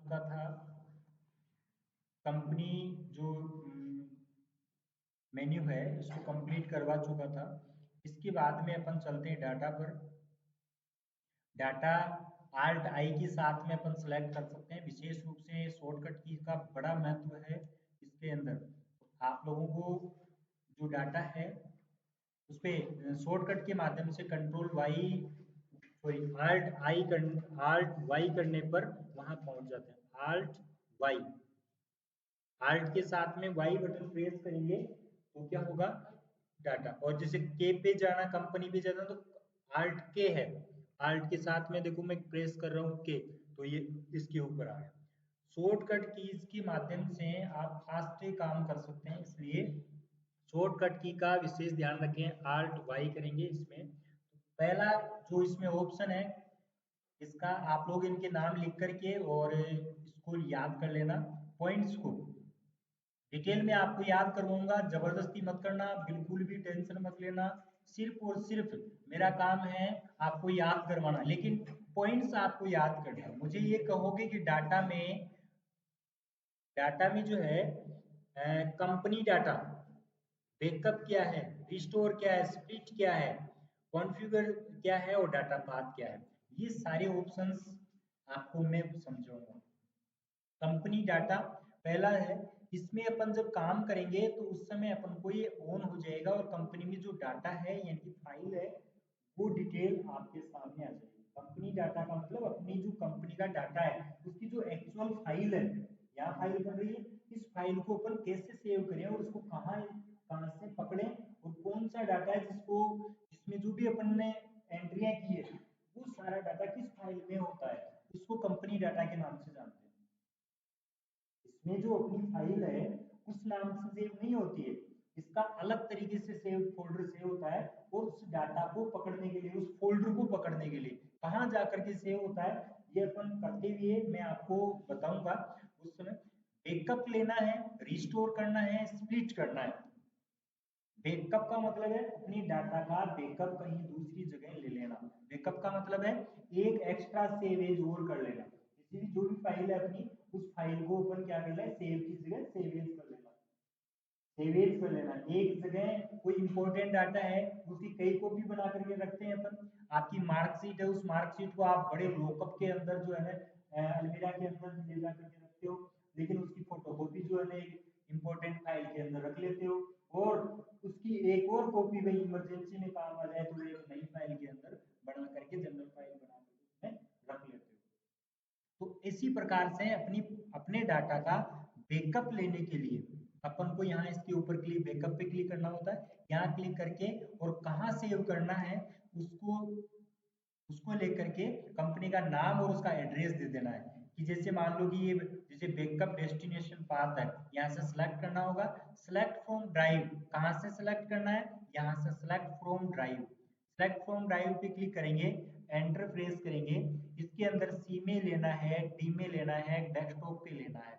चुका था कंपनी जो मेन्यू है इसको कंप्लीट करवा चुका था। इसके बाद में अपन चलते हैं डाटा पर। डाटा आल्ट आई के साथ में अपन सेलेक्ट कर सकते हैं। विशेष रूप से शॉर्टकट की का बड़ा महत्व है इसके अंदर। आप लोगों को जो डाटा है उस पे शॉर्टकट के माध्यम से control Y sorry alt Y करने पर वहां पहुंच जाते हैं। आल्ट वाई, आल्ट के साथ में वाई बटन प्रेस करेंगे तो क्या होगा, डाटा। और जैसे के पे जाना, कंपनी पे जाना तो आल्ट के है, आल्ट के साथ में देखो मैं प्रेस कर रहा हूँ के, तो ये इसके ऊपर आ गया। शॉर्टकट कीज के माध्यम से आप फास्ट काम कर सकते हैं, इसलिए शॉर्टकट की का विशेष ध्यान रखें। आल्ट वाई करेंगे इसमें, पहला जो इसमें ऑप्शन है इसका आप लोग इनके नाम लिख करके और इसको याद कर लेना। पॉइंट्स को डिटेल में आपको याद करवाऊंगा, जबरदस्ती मत करना, बिल्कुल भी टेंशन मत लेना। सिर्फ और सिर्फ मेरा काम है आपको याद करवाना, लेकिन पॉइंट्स आपको याद करना। मुझे ये कहोगे कि डाटा में जो है कंपनी डाटा, बैकअप क्या है, रिस्टोर क्या है, स्प्लिट क्या है, कॉन्फ़िगर क्या है और डाटा पाथ क्या है, ये सारे ऑप्शंस आपको मैं समझाऊंगा। कंपनी डाटा पहला है, इसमें अपन जब काम करेंगे तो उस समय अपन को ये ऑन हो जाएगा और कंपनी में जो डाटा है यानी कि फाइल है वो डिटेल आपके सामने आ जाएगी। कंपनी डाटा का मतलब अपनी जो कंपनी का डाटा है उसकी जो एक्चुअल फाइल है, यहाँ फाइल बन रही है, इस फाइल को अपन कैसे सेव करें और उसको कहाँ कहाँ से पकड़ें और कौन सा डाटा है जिसको जिसमें जो भी अपन ने एंट्रियां की है वो सारा डाटा किस फाइल में होता है, इसको कंपनी डाटा के नाम से जानते हैं। इसमें जो अपनी फाइल है उस नाम से सेव नहीं होती है, इसका अलग तरीके से सेव फोल्डर सेव होता है। और उस डाटा को पकड़ने के लिए, उस फोल्डर को पकड़ने के लिए कहाँ जाकर के सेव होता है ये अपन करते हुए मैं आपको बताऊंगा उस समय। बैकअप लेना है, रिस्टोर करना है, स्प्लिट करना है। बैकअप का मतलब है अपनी डाटा का बैकअप कहीं दूसरी जगह ले लेना। बैकअप का मतलब है एक एक्स्ट्रा सेवेज और कर लेना, किसी भी जो भी फाइल है अपनी उस फाइल को अपन क्या कर लें, सेव की जगह सेवेज कर लेना। सेवेज कर लेना एक जगह, कोई इंपॉर्टेंट डाटा है उसकी कई कॉपी बना करके रखते हैं अपन। आपकी मार्कशीट है, उस मार्कशीट को आप बड़े लॉकअप के अंदर जो है ना अलमीरा के अंदर ले जा करके रखते हो, लेकिन उसकी फोटोकॉपी जो है ना एक इंपॉर्टेंट फाइल के अंदर रख लेते हो और उसकी एक और कॉपी भाई इमरजेंसी में काम आ जाए तो एक नई फाइल के अंदर बना करके जनरल फाइल बना करके उसमें रख लेते हो। तो इसी प्रकार से अपनी अपने डाटा का बैकअप लेने के लिए अपन को यहाँ इसके ऊपर क्लिक, बैकअप पे क्लिक करना होता है। यहाँ क्लिक करके और कहाँ सेव करना है उसको उसको लेकर के कंपनी का नाम और उसका एड्रेस दे देना है। कि जैसे मान लो कि ये जैसे बैकअप डेस्टिनेशन पाथ है, यहाँ से सिलेक्ट करना होगा। सिलेक्ट फ्रॉम ड्राइव, कहाँ से सिलेक्ट करना है, यहाँ से select from drive. Select from drive पे क्लिक करेंगे, एंटर प्रेस करेंगे। इसके अंदर सी में लेना है, डी में लेना है, डेस्कटॉप पे लेना है,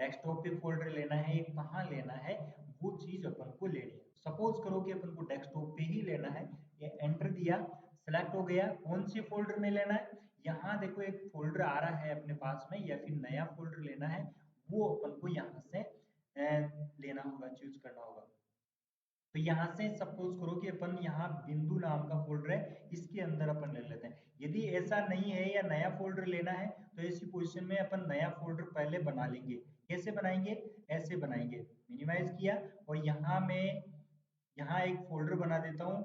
डेस्कटॉप पे फोल्डर लेना है, ये कहाँ लेना है वो चीज अपन को लेनी है। सपोज करो कि अपन को डेस्कटॉप पे ही लेना है, ये एंटर दिया, सेलेक्ट हो गया। कौन से फोल्डर में लेना है, यहाँ देखो एक फोल्डर आ रहा है अपने पास में, या फिर नया फोल्डर लेना है वो अपन को यहाँ से लेना होगा, चूज करना होगा। तो यहाँ से सपोज करो कि अपन यहाँ बिंदु नाम का फोल्डर है, इसके अंदर अपन ले लेते हैं। यदि ऐसा नहीं है या नया फोल्डर लेना है तो ऐसी पोजीशन में अपन नया फोल्डर पहले बना लेंगे। कैसे बनाएंगे, ऐसे बनाएंगे, मिनिमाइज किया और यहाँ मैं यहाँ एक फोल्डर बना देता हूँ।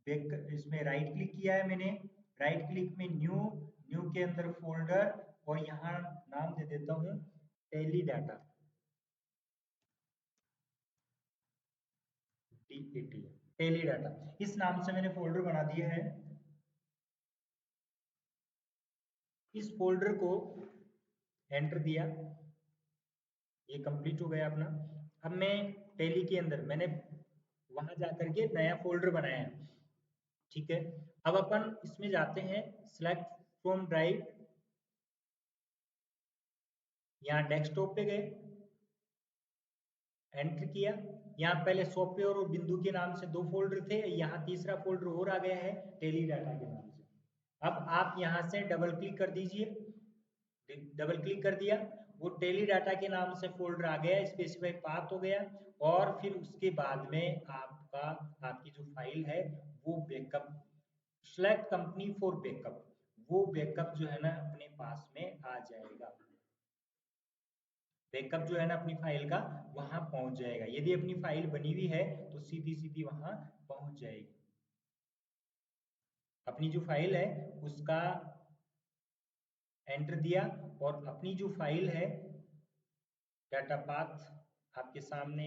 बैक इसमें राइट क्लिक किया है मैंने, राइट क्लिक में न्यू, न्यू के अंदर फोल्डर और यहाँ नाम दे देता हूँ Tally data, DATA, Tally data. इस नाम से मैंने फोल्डर बना दिया है। इस फोल्डर को एंटर दिया, ये कंप्लीट हो गया अपना। अब मैं टेली के अंदर मैंने वहां जाकर के नया फोल्डर बनाया है, ठीक है। अब अपन इसमें जाते हैं, सिलेक्ट फ्रॉम ड्राइव, यहाँ डेस्कटॉप पे गए, एंटर किया। यहाँ पहले सॉफ्टवेयर और बिंदु के नाम से दो फोल्डर थे, यहाँ तीसरा फोल्डर और आ गया है टेली डाटा के नाम से। अब आप यहाँ से डबल क्लिक कर दीजिए, डबल क्लिक कर दिया, वो टेली डाटा के नाम से फोल्डर आ गया, स्पेसिफाई पाथ हो गया। और फिर उसके बाद में आपकी जो फाइल है वो backup, select company for backup, वो बैकअप जो है ना अपने पास में आ जाएगा। बैकअप जो है ना अपनी फाइल का वहां पहुंच जाएगा। यदि अपनी फाइल बनी हुई है तो सीधी सीधी वहां पहुंच जाएगी। अपनी जो फाइल है उसका एंटर दिया, और अपनी जो फाइल है डाटा पाथ आपके सामने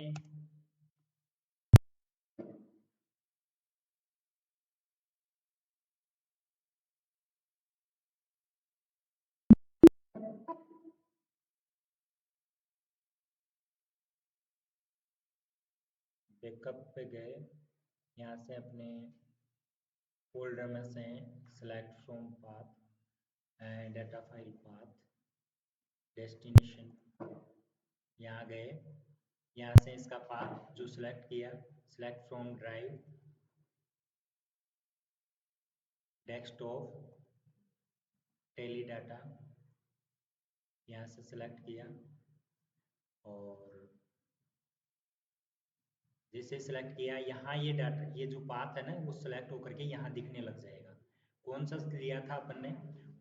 बैकअप पे गए, यहाँ से अपने फोल्डर में से select from path and data file path destination, यहाँ गए, यहाँ से इसका पाथ जो सिलेक्ट किया, select from drive, desktop, Tally data, यहाँ से सिलेक्ट किया, और जैसे सिलेक्ट किया यहाँ ये डाटा, ये जो पाथ है ना वो सिलेक्ट होकर के यहाँ दिखने लग जाएगा। कौन सा लिया था अपन ने,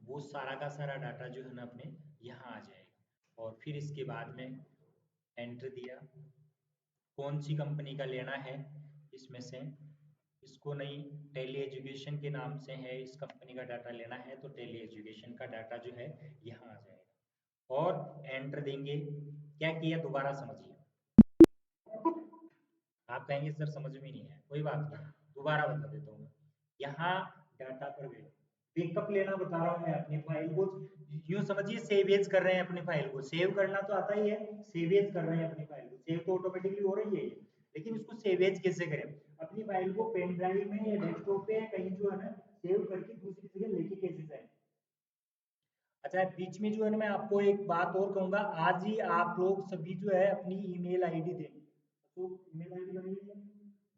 वो सारा का सारा डाटा जो है ना अपने यहाँ आ जाएगा। और फिर इसके बाद में एंटर दिया, कौन सी कंपनी का लेना है इसमें से, इसको नहीं, टेली एजुकेशन के नाम से है, इस कंपनी का डाटा लेना है तो टेली एजुकेशन का डाटा जो है यहाँ आ जाएगा। और एंटर देंगे। क्या किया दोबारा समझिए। आप कहेंगे सर समझ में नहीं है, कोई बात नहीं, दोबारा बता देता हूँ मैं। यहाँ डाटा पर गए, बैकअप लेना बता रहा हूँ मैं अपनी फाइल को, यूं समझिए सेव एज कर रहे हैं अपनी फाइल को। सेव करना तो आता ही है, सेव एज कर रहे हैं अपनी फाइल को, सेव तो ऑटोमेटिकली हो रही है ये, लेकिन इसको सेव एज कैसे करें। अपनी फाइल को पेन ड्राइव में या डेस्कटॉप पे कहीं जो है ना सेव करके दूसरी जगह लेके कैसे जाए। अच्छा, बीच में जो है ना मैं आपको एक बात और कहूंगा, आज ही आप लोग सभी जो है अपनी ईमेल आईडी दें, तो ईमेल आईडी बनाइए,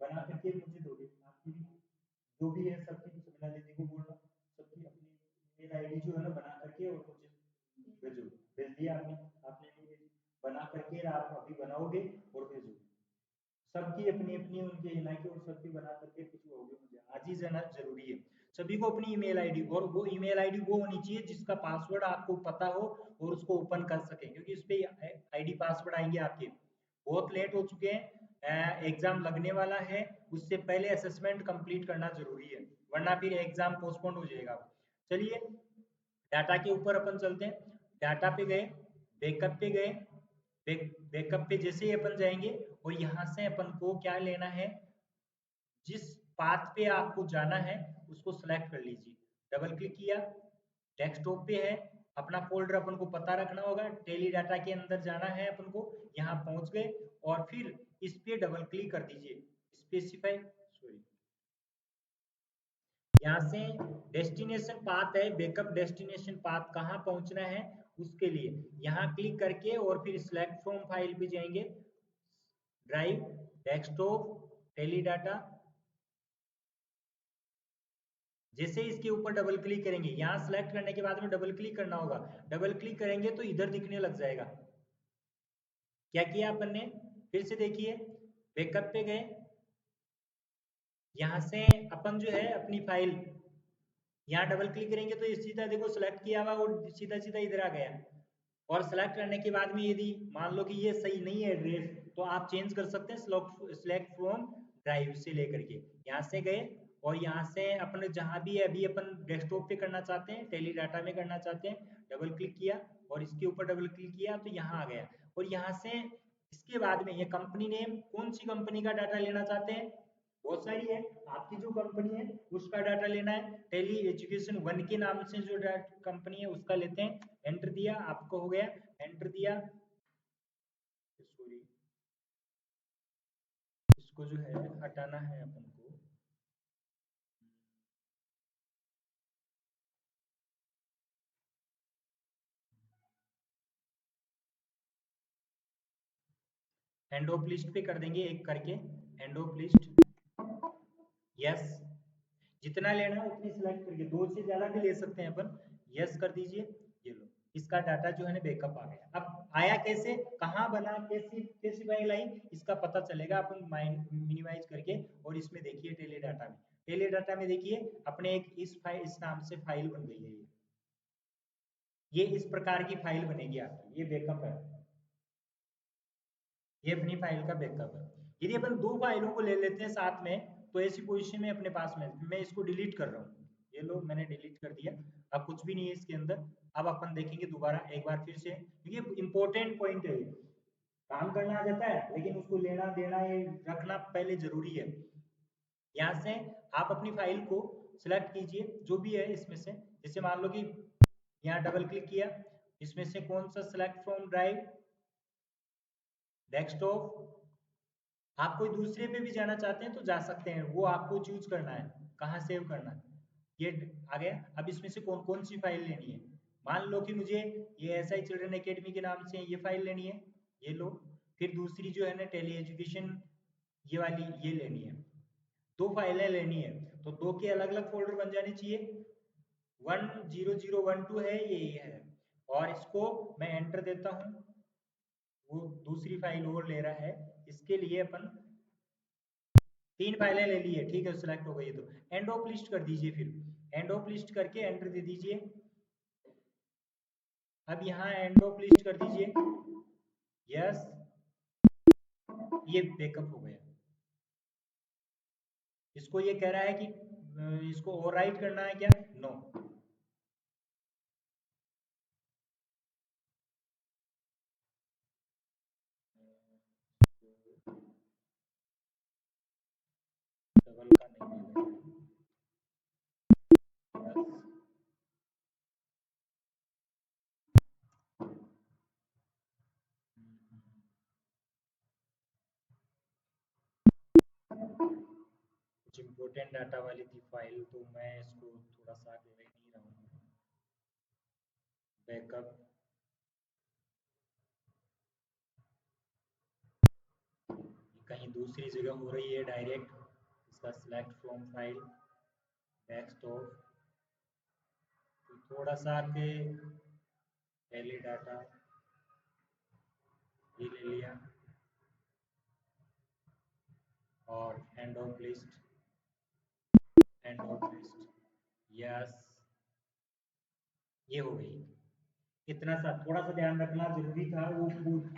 बना करके मुझे दोगे, आपकी भी जो भी है सबकी, सुमिला दीदी को बोलना, सबकी अपनी ईमेल आईडी जो है ना बना करके और मुझे भेजो। भेज दिया आपने, आपने नहीं भेजी, बना करके आप अभी बनाओगे और भेजोगे। सबकी अपनी अपनी उनके इलाके और सबकी बना करके भिजवाओगे मुझे, आज ही जाना जरूरी है। सभी को अपनी ईमेल आईडी, और वो ईमेल आईडी वो होनी चाहिए जिसका पासवर्ड आपको पता हो और उसको ओपन कर सके, क्योंकि इस पे आईडी पासवर्ड आएंगे आपके। बहुत लेट हो चुके हैं, एग्जाम लगने वाला है, उससे पहले असेसमेंट कंप्लीट करना जरूरी है, वरना फिर एग्जाम पोस्टपोन हो जाएगा। चलिए डाटा के ऊपर अपन चलते हैं। डाटा पे गए, बैकअप पे गए, बैकअप पे जैसे ही अपन जाएंगे और यहाँ से अपन को क्या लेना है, जिस पाथ पे आपको जाना है उसको सिलेक्ट कर लीजिए। डबल क्लिक किया, डेस्कटॉप पे है, अपना फोल्डर अपन को पता रखना होगा, टेली डाटा के अंदर जाना है अपन को, यहाँ पहुंच गए, और फिर इस पे डबल क्लिक कर दीजिए, स्पेसिफाई, सॉरी, यहाँ से डेस्टिनेशन पाथ है, बैकअप डेस्टिनेशन पाथ कहाँ पहुंचना है उसके लिए यहाँ क्लिक करके, और फिर सिलेक्ट फ्रॉम फाइल पे जाएंगे, ड्राइव, डेस्कटॉप, टेली डाटा। जैसे इसके ऊपर डबल क्लिक करेंगे, यहाँ सिलेक्ट करने के बाद में डबल क्लिक करना होगा, डबल क्लिक करेंगे तो इधर दिखने लग जाएगा। क्या किया अपन ने, फिर से देखिए, बैकअप पे गए, यहाँ से अपन जो है अपनी फाइल, यहाँ डबल क्लिक करेंगे तो ये सीधा देखो सिलेक्ट किया हुआ वो सीधा सीधा इधर आ गया। और सेलेक्ट करने के बाद में यदि मान लो कि ये सही नहीं है एड्रेस, तो आप चेंज कर सकते हैं, सिलेक्ट फ्रॉम ड्राइव से लेकर के, यहाँ से गए, और यहाँ से अपन जहाँ भी है, अभी अपन डेस्कटॉप पे करना चाहते हैं, टेली डाटा में करना चाहते हैं, डबल क्लिक किया और इसके ऊपर डबल क्लिक किया तो यहाँ आ गया। और यहाँ से इसके बाद में ये कंपनी नेम, कौन सी कंपनी का डाटा लेना चाहते हैं, बहुत सारी है, आपकी जो कंपनी है उसका डाटा लेना है, टेली एजुकेशन वन के नाम से जो कंपनी है उसका लेते हैं। एंटर दिया, आपको हो गया, एंटर दिया, सॉरी, इसको जो है हटाना है अपन को, एंड ऑफ लिस्ट पे कर देंगे एक करके, एंड ऑफ लिस्ट, यस, जितना लेना है उतनी सिलेक्ट करके, दो से ज्यादा भी ले सकते हैं अपन, यस कर दीजिए, ये लो। इसका डाटा जो है ना बैकअप आ गया। अब आया कैसे, कहाँ बना, कैसी कैसी फाइल आई, इसका पता चलेगा अपन माइंड मिनिमाइज करके। और इसमें देखिए टेली डाटा में, टेली डाटा में देखिए अपने एक इस फाइल, इस नाम से फाइल बन गई है। ये इस प्रकार की फाइल बनेगी आपकी, ये बैकअप है, ये अपनी फाइल का बैकअप है। यदि अपन दो फाइलों को ले लेते हैं साथ में, तो ऐसी पोजीशन में अपने पास में, मैं इसको डिलीट कर रहा हूँ, ये लो मैंने डिलीट कर दिया, अब कुछ भी नहीं है इसके अंदर। अब अपन देखेंगे दोबारा एक बार फिर से, क्योंकि इंपॉर्टेंट पॉइंट है, काम करना आ जाता है लेकिन उसको लेना देना ये रखना पहले जरूरी है। यहाँ से आप अपनी फाइल को सिलेक्ट कीजिए जो भी है इसमें से, जैसे मान लो कि यहाँ डबल क्लिक किया, इसमें से कौन सा सिलेक्ट फ्रॉम ड्राइव, डेस्कटॉप। आप कोई दूसरे पे भी जाना चाहते हैं तो जा सकते हैं, वो आपको चूज करना है कहाँ सेव करना है। ये आ गया। अब इसमें से कौन कौन सी फाइल लेनी है, मान लो कि मुझे ये एसआई चिल्ड्रन एकेडमी के नाम से ये फाइल लेनी है, ये लो। फिर दूसरी जो है ना टेली एजुकेशन, ये वाली ये लेनी है। दो फाइलें लेनी है तो दो के अलग अलग फोल्डर बन जाने चाहिए। 10012 है ये है, और इसको मैं एंटर देता हूँ, वो दूसरी फाइल और ले रहा है। इसके लिए अपन तीन फाइलें ले ली है, ठीक है, सिलेक्ट हो गई है, तो एंड ऑफ लिस्ट कर दीजिए। फिर एंड ऑफ लिस्ट करके एंटर दे दीजिए। अब यहाँ एंड ऑफ लिस्ट कर दीजिए, यस, ये बैकअप हो गया। इसको ये कह रहा है कि इसको ओवरराइट करना है क्या, नो। डबल का नहीं मिलेगा, यस। कुछ इम्पोर्टेंट डाटा वाली थी फाइल, तो मैं इसको थोड़ा सा ले नहीं रहा हूँ, बैकअप। कहीं दूसरी जगह हो रही है डायरेक्ट, इसका सिलेक्ट फ्रॉम फाइल डेस्कटॉप, तो थोड़ा सा आपके पहले डाटा ये ले लिया, और end of list, end of list, yes, ये हो गई। इतना सा थोड़ा सा ध्यान रखना जरूरी था, वो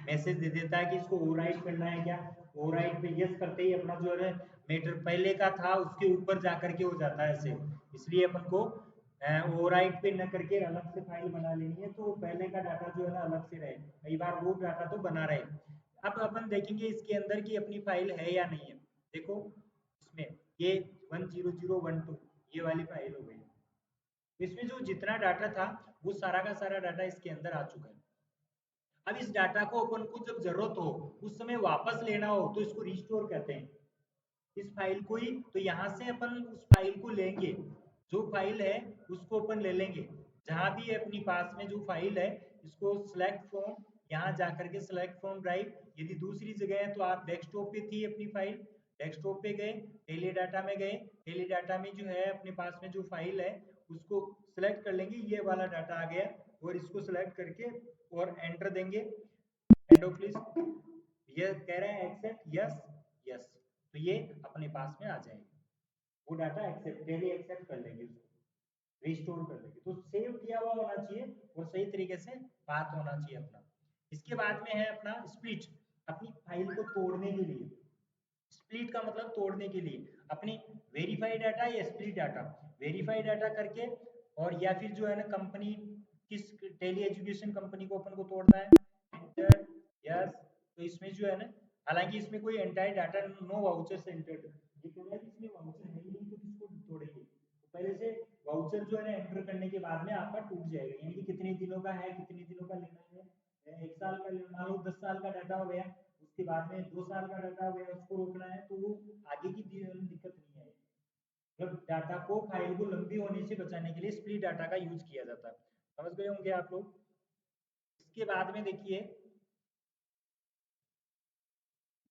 मैसेज दे देता है कि इसको ओवरराइट करना है क्या, ओवरराइट पे यस करते ही अपना जो है मैटर पहले का था उसके ऊपर जाकर के हो जाता है सेव। इसलिए अपन को ओवरराइट पे न करके अलग से फाइल बना लेनी है, तो पहले का डाटा जो है ना अलग से रहे, कई बार वो डाटा तो बना रहे। अब अपन देखेंगे इसके अंदर की अपनी फाइल है या नहीं है। देखो इसमें ये 10012 ये वाली फाइल हो गई, इसमें जो जितना डाटा था वो सारा का सारा डाटा इसके अंदर आ चुका है। अब इस डाटा को अपन को जब जरूरत हो उस समय वापस लेना हो तो इसको रिस्टोर कहते हैं, इस फाइल को ही। तो यहाँ से अपन उस फाइल को लेंगे, जो फाइल है उसको अपन ले लेंगे, जहां भी है अपनी पास में जो फाइल है, इसको सिलेक्ट फ्रॉम, यहाँ जाकर के सिलेक्ट फ्रॉम ड्राइव। यदि दूसरी जगह है तो आप डेस्कटॉप पे थी अपनी फाइल, डेस्कटॉप पे गए, टेली डाटा में गए, टेली डाटा में जो है अपने पास में जो फाइल है उसको सिलेक्ट कर लेंगे, ये वाला डाटा आ गया, और इसको सिलेक्ट करके और एंटर देंगे, एंड ऑफ लिस्ट। ये कह रहा है एक्सेप्ट, यस, यस, तो ये अपने पास में आ जाएगा, वो डाटा एक्सेप्ट डेली एक्सेप्ट कर लेंगे, उसको रिस्टोर कर लेंगे। तो सेव किया हुआ होना चाहिए और सही तरीके से बात होना चाहिए अपना। इसके बाद में है अपना स्प्लिट, अपनी फाइल को तोड़ने के लिए। स्प्लिट का मतलब तोड़ने के लिए, अपनी वेरीफाइड डाटा या स्प्लिट डाटा, वेरीफाइड डाटा करके, और या फिर जो है ना कंपनी, किस टेली एजुकेशन कंपनी को अपन को तोड़ना है, एंटर, यस। तो इसमें जो है ना, हालांकि इसमें कोई entire data no voucher entered, ये कह रहा है कि इसमें वाउचर है ही नहीं तो किसको तोड़ेंगे। तो पहले से वाउचर जो है ना एंटर करने के बाद में आपका टूट जाएगा, यानी कि कितने दिनों का है, कितने दिनों का लेना है, एक साल का, मान लो 10 साल का डाटा हो गया, उसके बाद में 2 साल का डाटा हो गया, उसको रोकना है, तो वो आगे की दिक्कत नहीं है। मतलब डाटा को, फाइल को लंबी होने से बचाने के लिए स्प्लिट डाटा का यूज किया जाता है, समझ गए होंगे आप लोग। इसके बाद में देखिए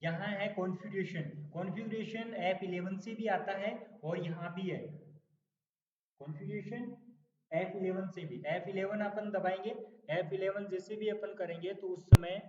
यहाँ है कॉन्फ़िगरेशन, कॉन्फ़िगरेशन F11 से भी आता है और यहाँ भी है कॉन्फ़िगरेशन F11 से भी। F11 अपन दबाएंगे F11 जैसे भी अपन करेंगे तो उस समय